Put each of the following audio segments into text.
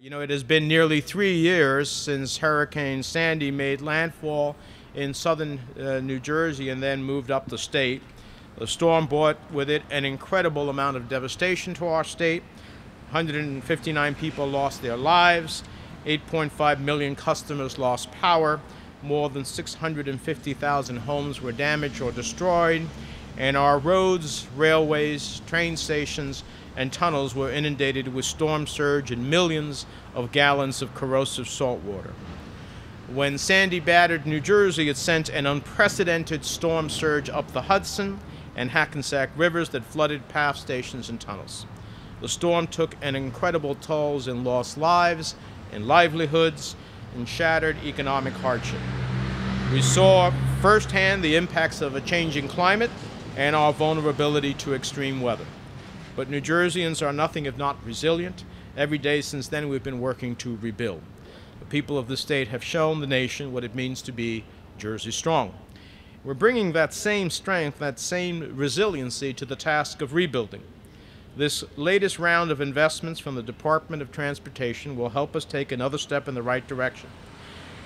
You know, it has been nearly 3 years since Hurricane Sandy made landfall in southern New Jersey and then moved up the state. The storm brought with it an incredible amount of devastation to our state. 159 people lost their lives, 8.5 million customers lost power, more than 650,000 homes were damaged or destroyed, and our roads, railways, train stations, and tunnels were inundated with storm surge and millions of gallons of corrosive salt water. When Sandy battered New Jersey, it sent an unprecedented storm surge up the Hudson and Hackensack rivers that flooded PATH stations and tunnels. The storm took an incredible toll in lost lives and livelihoods and shattered economic hardship. We saw firsthand the impacts of a changing climate and our vulnerability to extreme weather. But New Jerseyans are nothing if not resilient. Every day since then we've been working to rebuild. The people of the state have shown the nation what it means to be Jersey strong. We're bringing that same strength, that same resiliency to the task of rebuilding. This latest round of investments from the Department of Transportation will help us take another step in the right direction.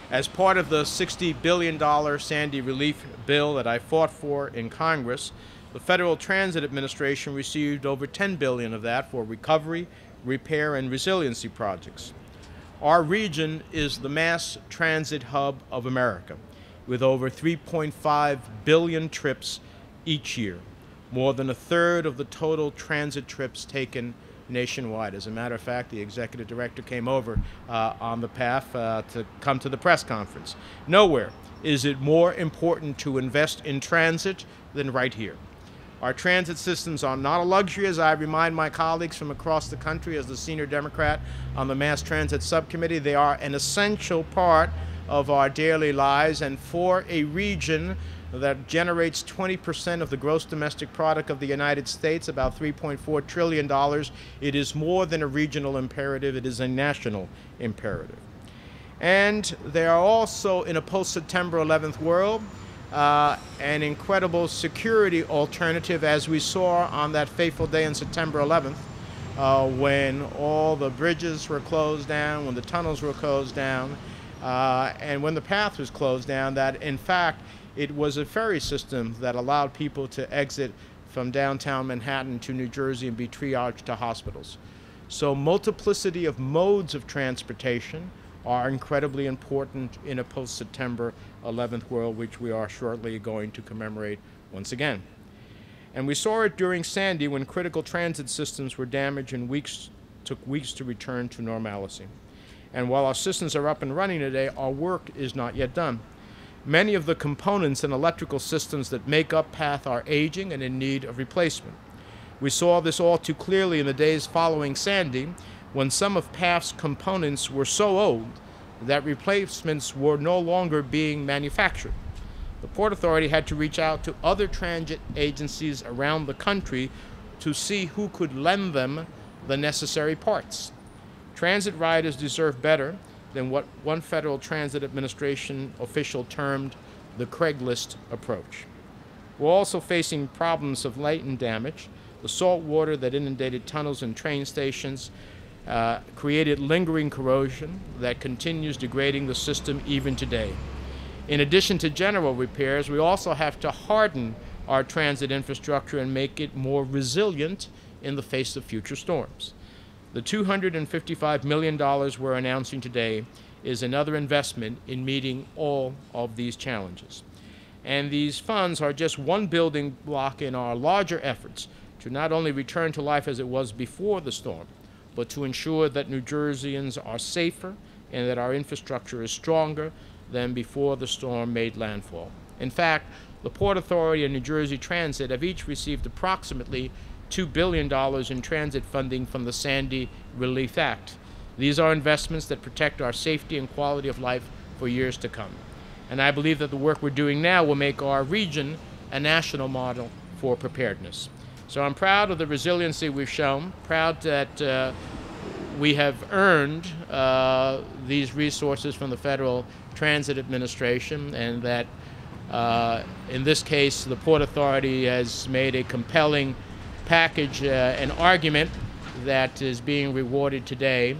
As part of the $60 billion Sandy relief bill that I fought for in Congress, the Federal Transit Administration received over $10 billion of that for recovery, repair, and resiliency projects. Our region is the mass transit hub of America, with over 3.5 billion trips each year, more than a third of the total transit trips taken nationwide. As a matter of fact, the executive director came over on the path to come to the press conference. Nowhere is it more important to invest in transit than right here. Our transit systems are not a luxury, as I remind my colleagues from across the country as the senior Democrat on the Mass Transit Subcommittee. They are an essential part of our daily lives, and for a region that generates 20% of the gross domestic product of the United States, about $3.4 trillion, it is more than a regional imperative, it is a national imperative. And they are also, in a post-September 11th world, an incredible security alternative, as we saw on that fateful day on September 11th, when all the bridges were closed down, when the tunnels were closed down, and when the path was closed down, that in fact it was a ferry system that allowed people to exit from downtown Manhattan to New Jersey and be triaged to hospitals. So multiplicity of modes of transportation are incredibly important in a post-September 11th world, which we are shortly going to commemorate once again. And we saw it during Sandy, when critical transit systems were damaged and took weeks to return to normalcy. And while our systems are up and running today, our work is not yet done. Many of the components and electrical systems that make up PATH are aging and in need of replacement. We saw this all too clearly in the days following Sandy, when some of PATH's components were so old that replacements were no longer being manufactured. The Port Authority had to reach out to other transit agencies around the country to see who could lend them the necessary parts. Transit riders deserve better than what one Federal Transit Administration official termed the Craigslist approach. We're also facing problems of latent damage. The salt water that inundated tunnels and train stations created lingering corrosion that continues degrading the system even today. In addition to general repairs, we also have to harden our transit infrastructure and make it more resilient in the face of future storms. The $255 million we're announcing today is another investment in meeting all of these challenges. And these funds are just one building block in our larger efforts to not only return to life as it was before the storm, but to ensure that New Jerseyans are safer and that our infrastructure is stronger than before the storm made landfall. In fact, the Port Authority and New Jersey Transit have each received approximately $2 billion in transit funding from the Sandy Relief Act. These are investments that protect our safety and quality of life for years to come. And I believe that the work we're doing now will make our region a national model for preparedness. So I'm proud of the resiliency we've shown, proud that we have earned these resources from the Federal Transit Administration, and that in this case the Port Authority has made a compelling package, an argument that is being rewarded today.